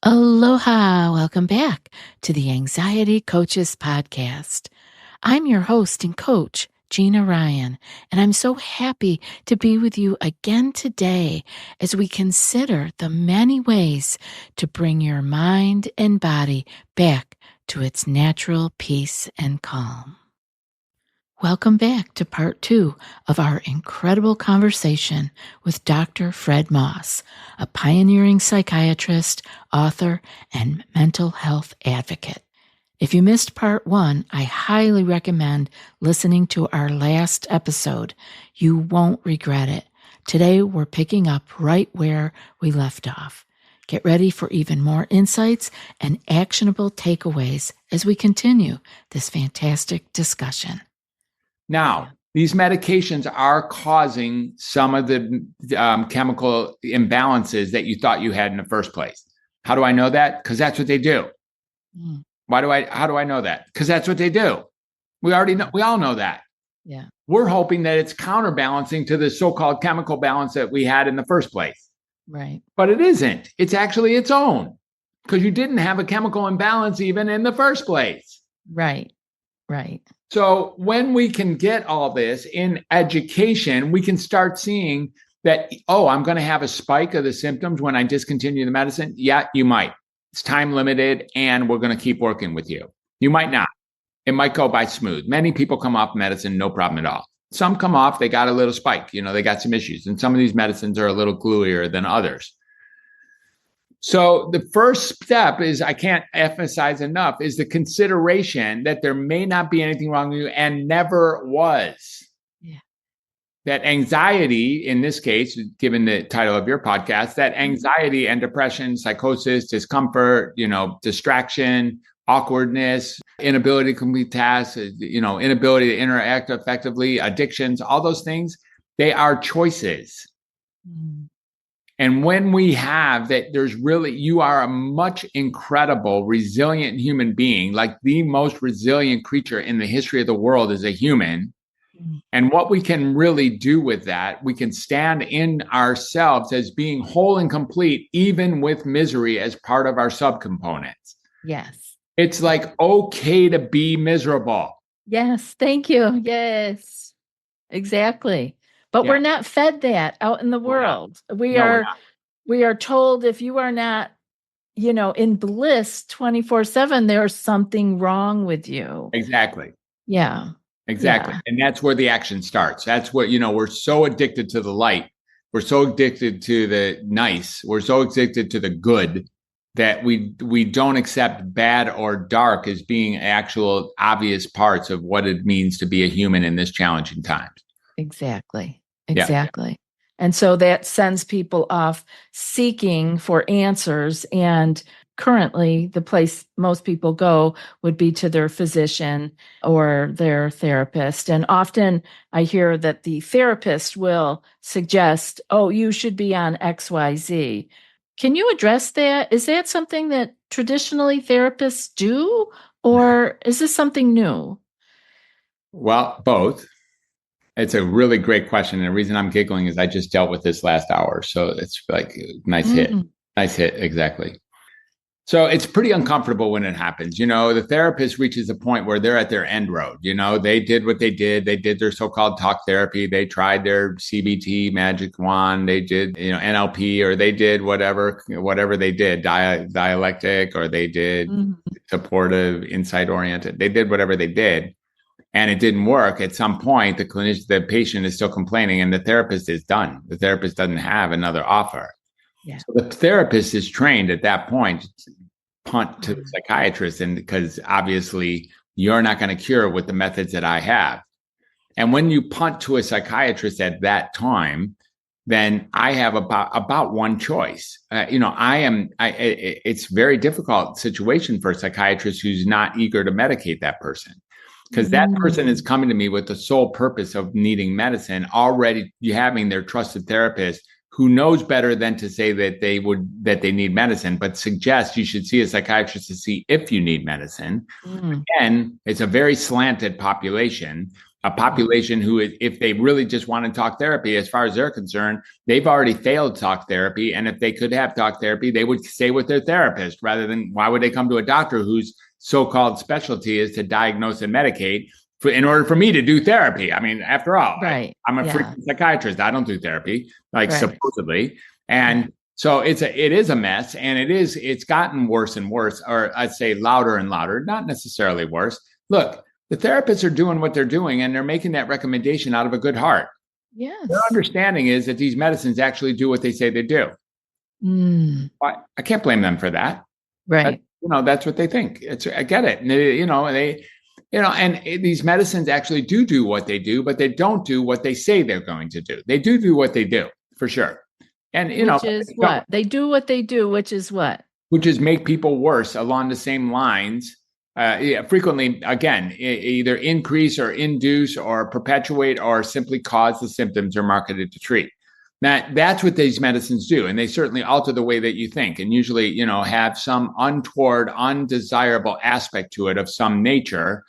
Aloha, welcome back to the Anxiety Coaches Podcast. I'm your host and coach, Gina Ryan, and I'm so happy to be with you again today as we consider the many ways to bring your mind and body back to its natural peace and calm. Welcome back to part 2 of our incredible conversation with Dr. Fred Moss, a pioneering psychiatrist, author, and mental health advocate. If you missed part 1, I highly recommend listening to our last episode. You won't regret it. Today, we're picking up right where we left off. Get ready for even more insights and actionable takeaways as we continue this fantastic discussion. Now, these medications are causing some of the chemical imbalances that you thought you had in the first place. How do I know that? Because that's what they do. How do I know that? Because that's what they do. We all know that. Yeah. We're hoping that it's counterbalancing to the so-called chemical balance that we had in the first place. Right. But it isn't. It's actually its own, because you didn't have a chemical imbalance even in the first place. Right. So when we can get all this in education, we can start seeing that, I'm going to have a spike of the symptoms when I discontinue the medicine. Yeah, you might. It's time limited, and we're going to keep working with you. You might not. It might go by smooth. Many people come off medicine, no problem at all. Some come off, they got a little spike, they got some issues. And some of these medicines are a little gluier than others. So the first step is, I can't emphasize enough, is the consideration that there may not be anything wrong with you and never was. Yeah. That anxiety, in this case, given the title of your podcast, that anxiety and depression, psychosis, discomfort, distraction, awkwardness, inability to complete tasks, inability to interact effectively, addictions, all those things, they are choices. And when we have that, you are a much incredible, resilient human being, like the most resilient creature in the history of the world is a human. And what we can really do with that, we can stand in ourselves as being whole and complete, even with misery as part of our subcomponents. Yes. It's like okay to be miserable. Yes. Thank you. Yes. Exactly. But we're not fed that out in the world. We are told if you are not, in bliss 24/7, there's something wrong with you. Exactly. Yeah. Exactly. Yeah. And that's where the action starts. That's what, we're so addicted to the light. We're so addicted to the nice. We're so addicted to the good that we don't accept bad or dark as being actual obvious parts of what it means to be a human in this challenging time. Exactly. Yeah. And so that sends people off seeking for answers. And currently, the place most people go would be to their physician or their therapist. And often I hear that the therapist will suggest, you should be on XYZ. Can you address that? Is that something that traditionally therapists do, or is this something new? Well, both. It's a really great question. And the reason I'm giggling is I just dealt with this last hour. So it's like nice hit. Exactly. So it's pretty uncomfortable when it happens. The therapist reaches a point where they're at their end road. They did what they did. They did their so-called talk therapy. They tried their CBT magic wand. They did, NLP, or they did whatever they did, dialectic, or they did supportive, insight oriented. They did whatever they did. And it didn't work. At some point, the patient is still complaining, and the therapist is done. The therapist doesn't have another offer. Yeah. So the therapist is trained at that point to punt to the psychiatrist, and because obviously you're not going to cure with the methods that I have. And when you punt to a psychiatrist at that time, then I have about one choice. It's a very difficult situation for a psychiatrist who's not eager to medicate that person. Because that person is coming to me with the sole purpose of needing medicine, already having their trusted therapist who knows better than to say that they need medicine, but suggests you should see a psychiatrist to see if you need medicine. Again, it's a very slanted population a population who, if they really just want to talk therapy, as far as they're concerned, they've already failed talk therapy. And if they could have talk therapy, they would stay with their therapist rather than, why would they come to a doctor whose so-called specialty is to diagnose and medicate in order for me to do therapy? I mean, after all, I'm a freaking psychiatrist. I don't do therapy, supposedly. And so it is a mess, and it's gotten worse and worse, or I'd say louder and louder, not necessarily worse. Look, the therapists are doing what they're doing, and they're making that recommendation out of a good heart. Yes. Their understanding is that these medicines actually do what they say they do. I can't blame them for that. Right. That's what they think. I get it. And these medicines actually do what they do, but they don't do what they say they're going to do. They do what they do, for sure. And, which is what? They do what they do, which is what? Which is make people worse along the same lines. Frequently, again, either increase or induce or perpetuate or simply cause the symptoms are marketed to treat. That's what these medicines do. And they certainly alter the way that you think, and usually, have some untoward, undesirable aspect to it of some nature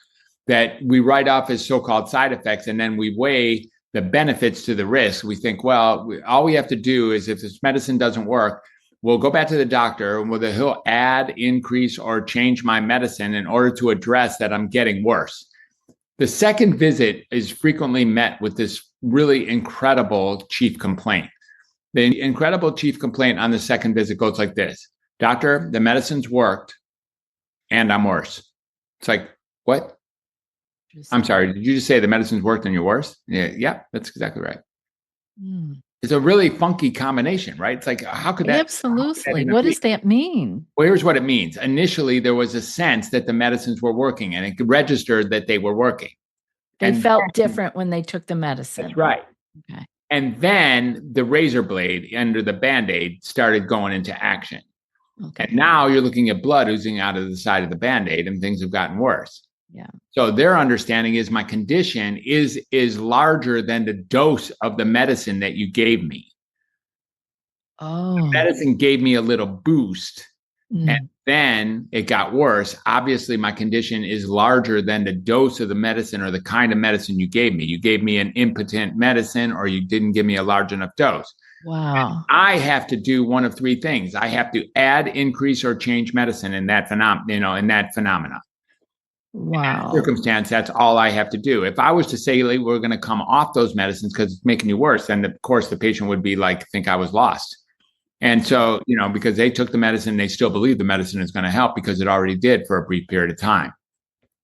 that we write off as so-called side effects. And then we weigh the benefits to the risk. We think, well, all we have to do is, if this medicine doesn't work, we'll go back to the doctor and whether he'll add, increase, or change my medicine in order to address that I'm getting worse. The second visit is frequently met with this really incredible chief complaint. The incredible chief complaint on the second visit goes like this: doctor, the medicine's worked and I'm worse. It's like, what? I'm sorry, did you just say the medicine's worked and you're worse? Yeah, that's exactly right. It's a really funky combination, right? It's like, how could that? Absolutely. What does that mean? Well, here's what it means. Initially, there was a sense that the medicines were working, and it registered that they were working. They felt different when they took the medicine. That's right. Okay. And then the razor blade under the Band-Aid started going into action. Okay. And now you're looking at blood oozing out of the side of the Band-Aid, and things have gotten worse. Yeah. So their understanding is my condition is larger than the dose of the medicine that you gave me. Oh. The medicine gave me a little boost, and then it got worse. Obviously, my condition is larger than the dose of the medicine or the kind of medicine you gave me. You gave me an impotent medicine, or you didn't give me a large enough dose. Wow. And I have to do one of three things. I have to add, increase, or change medicine in that phenomena. Wow. Circumstance, that's all I have to do. If I was to say, like, we're going to come off those medicines because it's making you worse, then of course the patient would be like, think I was lost. And so, because they took the medicine, they still believe the medicine is going to help because it already did for a brief period of time.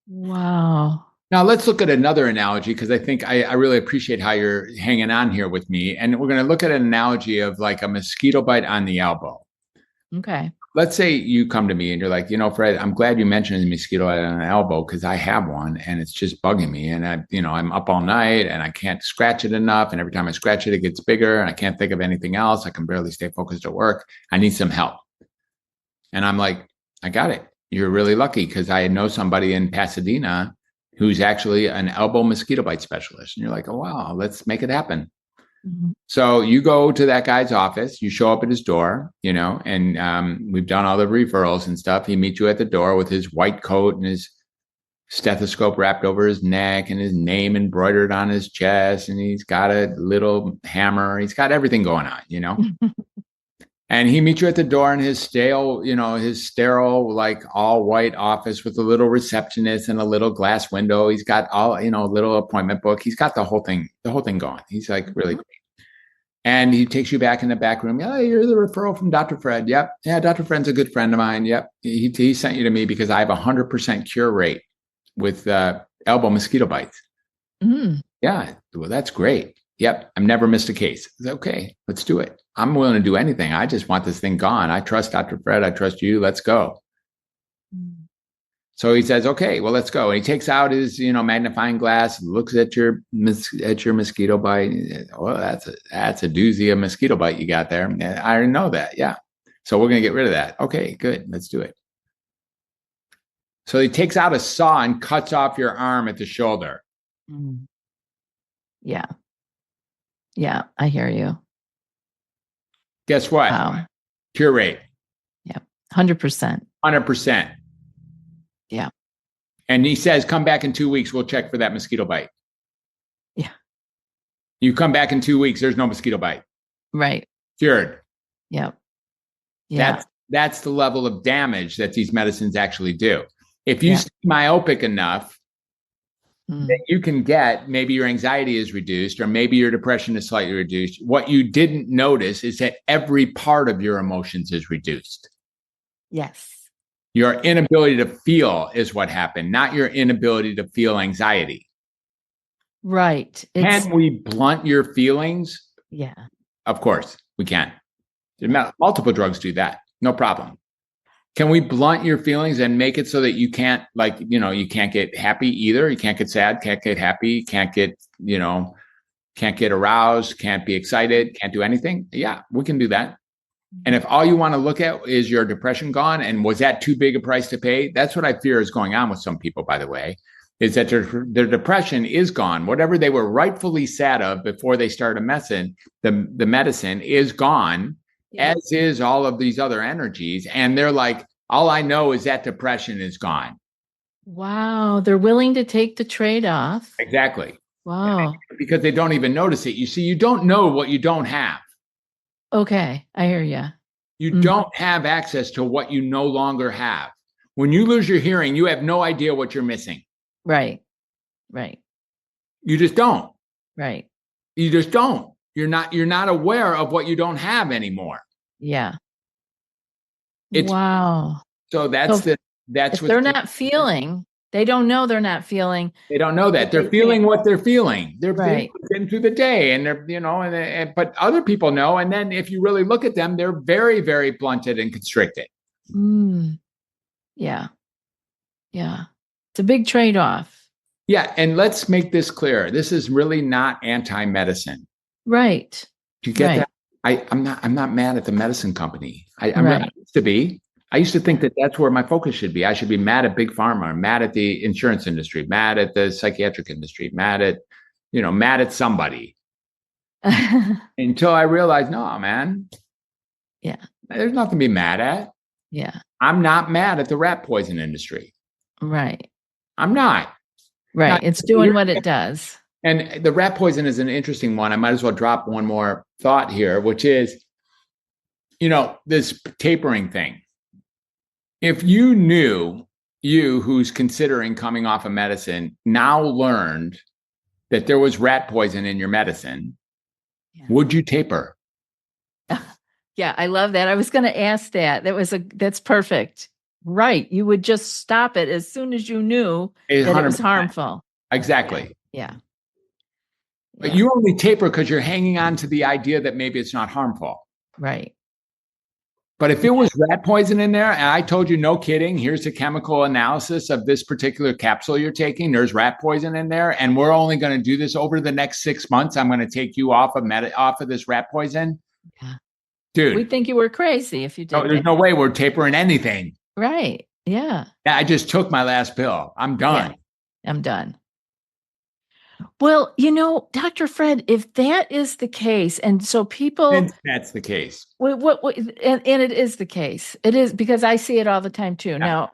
Wow. Now let's look at another analogy, because I think I really appreciate how you're hanging on here with me. And we're going to look at an analogy of like a mosquito bite on the elbow. Okay. Let's say you come to me and you're like, Fred, I'm glad you mentioned the mosquito bite on the elbow, because I have one and it's just bugging me. And I'm up all night and I can't scratch it enough. And every time I scratch it, it gets bigger and I can't think of anything else. I can barely stay focused at work. I need some help. And I'm like, I got it. You're really lucky, because I know somebody in Pasadena who's actually an elbow mosquito bite specialist. And you're like, oh, wow, let's make it happen. So you go to that guy's office, you show up at his door, and we've done all the referrals and stuff. He meets you at the door with his white coat and his stethoscope wrapped over his neck and his name embroidered on his chest. And he's got a little hammer. He's got everything going on, And he meets you at the door in his sterile, like all white office with a little receptionist and a little glass window. He's got all, little appointment book. He's got the whole thing going. He's like really great. And he takes you back in the back room. Oh, you're the referral from Dr. Fred. Yep. Yeah. Dr. Fred's a good friend of mine. Yep. He sent you to me because I have 100% cure rate with elbow mosquito bites. Yeah. Well, that's great. Yep. I've never missed a case. Okay, let's do it. I'm willing to do anything. I just want this thing gone. I trust Dr. Fred. I trust you. Let's go. So he says, okay, well, let's go. And he takes out his, magnifying glass, looks at your mosquito bite. Well, that's a doozy of mosquito bite you got there. I already know that. Yeah. So we're going to get rid of that. Okay, good. Let's do it. So he takes out a saw and cuts off your arm at the shoulder. Yeah. Yeah, I hear you. Guess what? Wow. Cure rate. Yeah. 100%. 100%. Yeah. And he says, come back in 2 weeks. We'll check for that mosquito bite. You come back in 2 weeks, there's no mosquito bite. Right. Cured. Yep. Yeah. That's the level of damage that these medicines actually do. If you stay myopic enough, then you can get, maybe your anxiety is reduced, or maybe your depression is slightly reduced. What you didn't notice is that every part of your emotions is reduced. Yes. Your inability to feel is what happened, not your inability to feel anxiety. Right. Can we blunt your feelings? Yeah. Of course, we can. Multiple drugs do that. No problem. Can we blunt your feelings and make it so that you can't, like, you can't get happy either? You can't get sad, can't get happy, can't get aroused, can't be excited, can't do anything? Yeah, we can do that. And if all you want to look at is your depression gone, and was that too big a price to pay? That's what I fear is going on with some people, by the way, is that their depression is gone. Whatever they were rightfully sad of before they started the medicine is gone. Yeah. As is all of these other energies. And they're like, all I know is that depression is gone. Wow. They're willing to take the trade-off. Exactly. Wow. Because they don't even notice it. You see, you don't know what you don't have. Okay. I hear you. You don't have access to what you no longer have. When you lose your hearing, you have no idea what you're missing. Right. Right. You just don't. Right. You just don't. You're not aware of what you don't have anymore. Yeah. Wow. So that's if they're not feeling, they don't know they're not feeling. They don't know that. They're feeling what they're feeling. They're getting through the day, and they're, but other people know. And then if you really look at them, they're very, very blunted and constricted. Yeah. Yeah. It's a big trade-off. Yeah. And let's make this clear. This is really not anti-medicine. Right. Do you get that? I'm not mad at the medicine company. I used to be. I used to think that that's where my focus should be. I should be mad at big pharma, mad at the insurance industry, mad at the psychiatric industry, mad at somebody. Until I realized, no, man. Yeah. There's nothing to be mad at. Yeah. I'm not mad at the rat poison industry. Right. I'm not. Right. It's doing what it does. And the rat poison is an interesting one. I might as well drop one more thought here, which is, this tapering thing. If you knew, who's considering coming off of medicine, now learned that there was rat poison in your medicine, would you taper? Yeah, I love that. I was going to ask that. That's perfect. Right. You would just stop it as soon as you knew that it was harmful. Exactly. Yeah. But you only taper because you're hanging on to the idea that maybe it's not harmful. Right. But if it was rat poison in there, and I told you, no kidding, here's the chemical analysis of this particular capsule you're taking, there's rat poison in there, and we're only going to do this over the next 6 months. I'm going to take you off of this rat poison. Yeah. Dude. We'd think you were crazy if you did. No, there's no way we're tapering anything. Right. Yeah. I just took my last pill. I'm done. Yeah, I'm done. Well, Dr. Fred, if that is the case, and so people... That's the case. And it is the case. It is, because I see it all the time too. Now,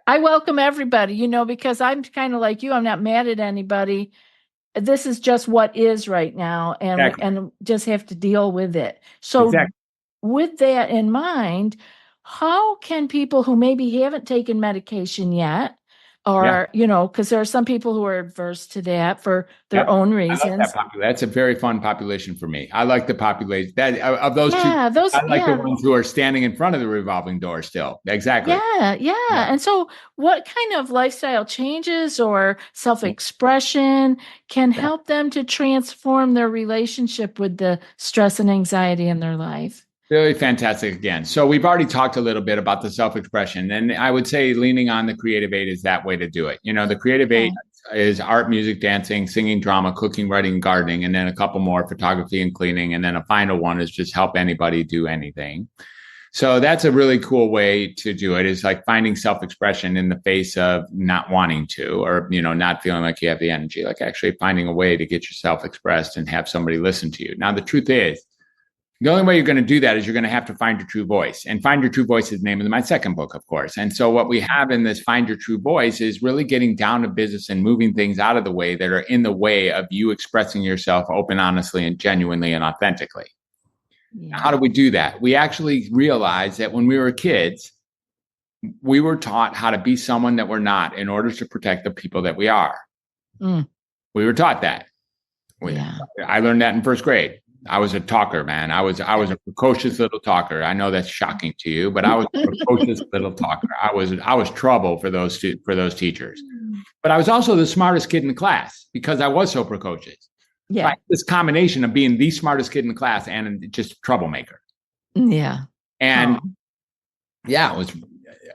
I welcome everybody, because I'm kind of like you. I'm not mad at anybody. This is just what is right now, and just have to deal with it. So with that in mind, how can people who maybe haven't taken medication yet, or, because there are some people who are adverse to that for their own reasons. That's a very fun population for me. I like the population of those two. I like the ones who are standing in front of the revolving door still. Exactly. Yeah. And so what kind of lifestyle changes or self-expression can help them to transform their relationship with the stress and anxiety in their life? Really fantastic again. So we've already talked a little bit about the self-expression, and I would say leaning on the creative aid is that way to do it. The creative aid is art, music, dancing, singing, drama, cooking, writing, gardening, and then a couple more, photography and cleaning. And then a final one is just help anybody do anything. So that's a really cool way to do it, is like finding self-expression in the face of not wanting to, or, not feeling like you have the energy, like actually finding a way to get yourself expressed and have somebody listen to you. Now, the truth is, The only way you're going to do that is you're going to have to find your true voice. And Find Your True Voice is the name of my second book, of course. And so what we have in this Find Your True Voice is really getting down to business and moving things out of the way that are in the way of you expressing yourself open, honestly, and genuinely and authentically. Yeah. How do we do that? We actually realized that when we were kids, we were taught how to be someone that we're not in order to protect the people that we are. We were taught that. I learned that in first grade. I was a talker, man. I was a precocious little talker. I know that's shocking to you, but I was a precocious little talker. I was trouble for those teachers. But I was also the smartest kid in the class because I was so precocious. Yeah. Like this combination of being the smartest kid in the class and just a troublemaker. Yeah. And it was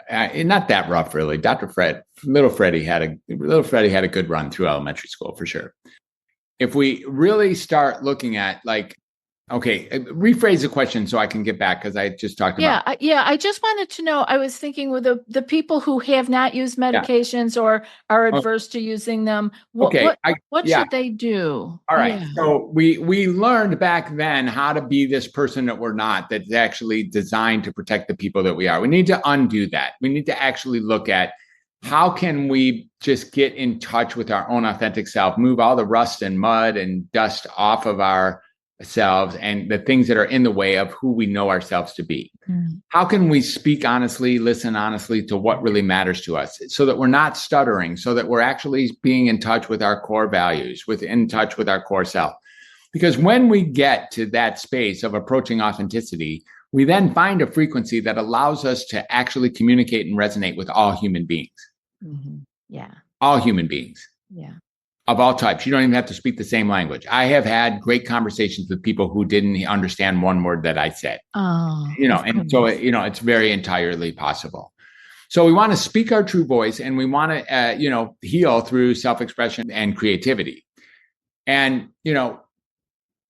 not that rough, really. Little Freddie had a good run through elementary school for sure. If we really start looking at rephrase the question so I can get back because I just talked about. I just wanted to know, I was thinking with the people who have not used medications or are adverse to using them, what should they do? All right. Yeah. So we learned back then how to be this person that we're not, that's actually designed to protect the people that we are. We need to undo that. We need to actually look at how can we just get in touch with our own authentic self, move all the rust and mud and dust off of ourselves and the things that are in the way of who we know ourselves to be. How can we speak honestly, listen honestly to what really matters to us so that we're not stuttering, so that we're actually being in touch with our core values, in touch with our core self? Because when we get to that space of approaching authenticity, we then find a frequency that allows us to actually communicate and resonate with all human beings. Yeah. All human beings. Yeah. Of all types. You don't even have to speak the same language. I have had great conversations with people who didn't understand one word that I said. So it's very entirely possible. So we want to speak our true voice and we want to, heal through self-expression and creativity. And,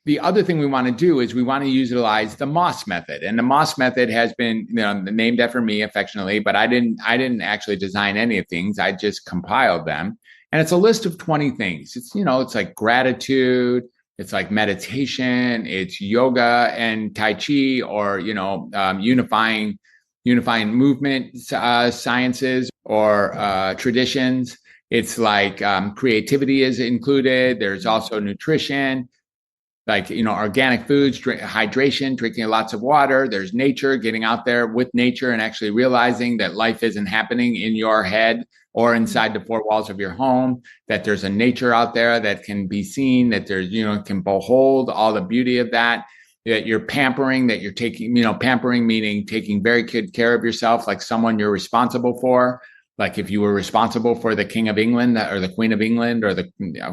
the other thing we want to do is we want to utilize the Moss method. And the Moss method has been named after me affectionately, but I didn't actually design any of things. I just compiled them. And it's a list of 20 things. It's, it's like gratitude, it's like meditation, it's yoga and Tai Chi, or, unifying movement sciences or traditions. It's like creativity is included. There's also nutrition, like, organic foods, hydration, drinking lots of water. There's nature, getting out there with nature and actually realizing that life isn't happening in your head or inside the four walls of your home, that there's a nature out there that can be seen, that there's, can behold all the beauty of that you're pampering, that you're taking, pampering meaning taking very good care of yourself, like someone you're responsible for. Like if you were responsible for the King of England or the Queen of England or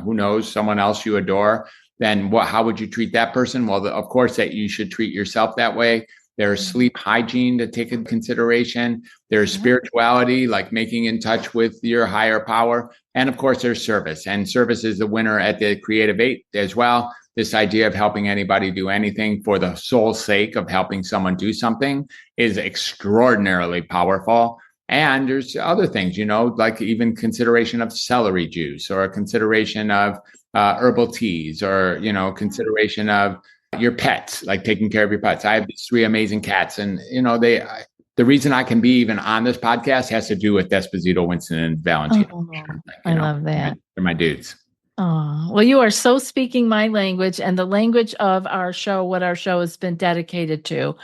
who knows, someone else you adore, then how would you treat that person? Well, of course that you should treat yourself that way. There's sleep hygiene to take into consideration. There's spirituality, like making in touch with your higher power. And of course, there's service. And service is the winner at the Creative 8 as well. This idea of helping anybody do anything for the sole sake of helping someone do something is extraordinarily powerful. And there's other things, like even consideration of celery juice or a consideration of herbal teas or, consideration of your pets, like taking care of your pets. I have these 3 amazing cats and, the reason I can be even on this podcast has to do with Despacito, Winston, and Valentino. I love that. They're my dudes. Oh, well, you are so speaking my language and the language of our show, what our show has been dedicated to.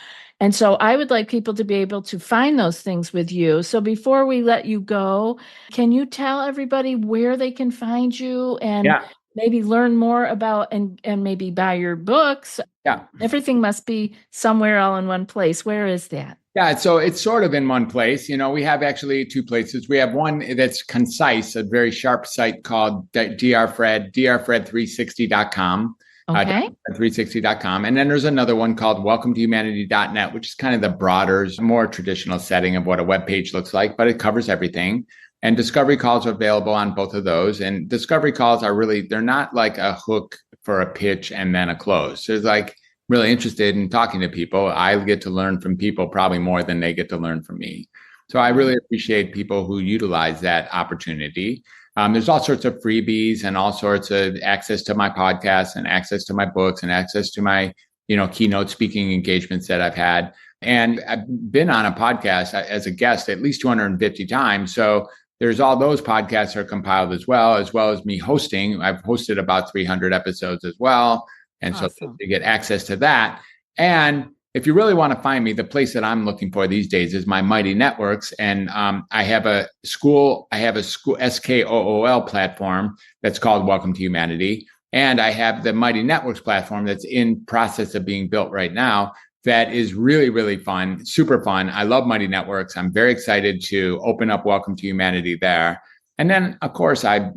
And so I would like people to be able to find those things with you. So before we let you go, can you tell everybody where they can find you and maybe learn more about and maybe buy your books? Yeah. Everything must be somewhere all in one place. Where is that? Yeah, so it's sort of in one place. We have actually 2 places. We have one that's concise, a very sharp site called drfred360.com. Okay. 360.com. And then there's another one called welcometohumanity.net, which is kind of the broader, more traditional setting of what a web page looks like, but it covers everything. And discovery calls are available on both of those. And discovery calls are they're not like a hook for a pitch and then a close. There's like really interested in talking to people. I get to learn from people probably more than they get to learn from me. So I really appreciate people who utilize that opportunity. There's all sorts of freebies and all sorts of access to my podcasts and access to my books and access to my keynote speaking engagements that I've had. And I've been on a podcast as a guest at least 250 times. So there's all those podcasts are compiled as well as me hosting. I've hosted about 300 episodes as well. And Awesome. So you get access to that. And if you really want to find me, the place that I'm looking for these days is my Mighty Networks. And I have a school SKOOL platform that's called Welcome to Humanity. And I have the Mighty Networks platform that's in process of being built right now. That is really, really fun, super fun. I love Mighty Networks. I'm very excited to open up Welcome to Humanity there. And then, of course, I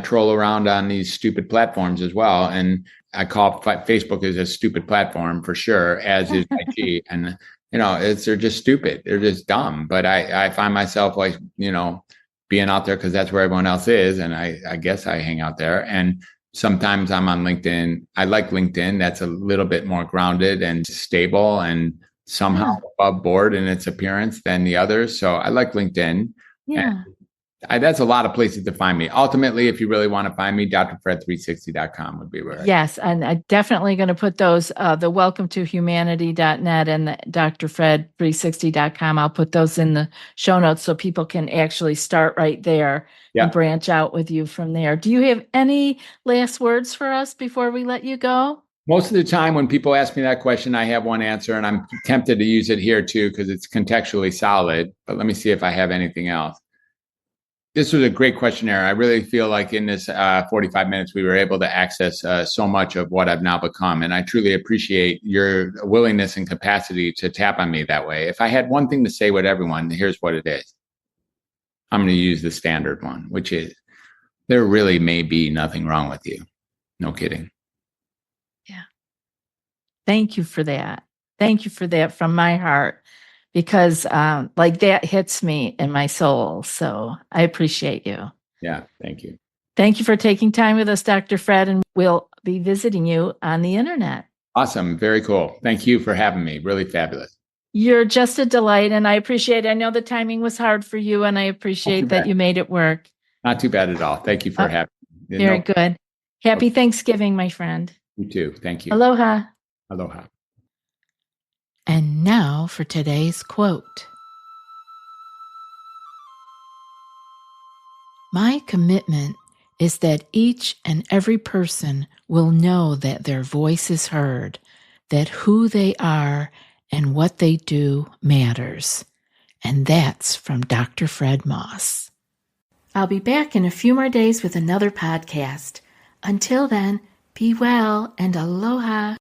troll around on these stupid platforms as well. And I call Facebook is a stupid platform for sure, as is IG. And, they're just stupid. They're just dumb. But I find myself being out there because that's where everyone else is. And I guess I hang out there. And sometimes I'm on LinkedIn. I like LinkedIn. That's a little bit more grounded and stable and somehow above board in its appearance than the others. So I like LinkedIn. Yeah. That's a lot of places to find me. Ultimately, if you really want to find me, drfred360.com would be where. Yes, and I'm definitely going to put those, the welcometohumanity.net and the drfred360.com. I'll put those in the show notes so people can actually start right there and branch out with you from there. Do you have any last words for us before we let you go? Most of the time when people ask me that question, I have one answer, and I'm tempted to use it here too because it's contextually solid. But let me see if I have anything else. This was a great questionnaire. I really feel like in this 45 minutes, we were able to access so much of what I've now become. And I truly appreciate your willingness and capacity to tap on me that way. If I had one thing to say with everyone, here's what it is. I'm going to use the standard one, which is there really may be nothing wrong with you. No kidding. Yeah. Thank you for that. Thank you for that from my heart. Because that hits me in my soul. So I appreciate you. Yeah, thank you. Thank you for taking time with us, Dr. Fred, and we'll be visiting you on the internet. Awesome. Very cool. Thank you for having me. Really fabulous. You're just a delight, and I appreciate it. I know the timing was hard for you, and I appreciate that you made it work. Not too bad at all. Thank you for having me. Very good. Happy Thanksgiving, my friend. You too. Thank you. Aloha. Aloha. And now for today's quote. My commitment is that each and every person will know that their voice is heard, that who they are and what they do matters. And that's from Dr. Fred Moss. I'll be back in a few more days with another podcast. Until then, be well and aloha.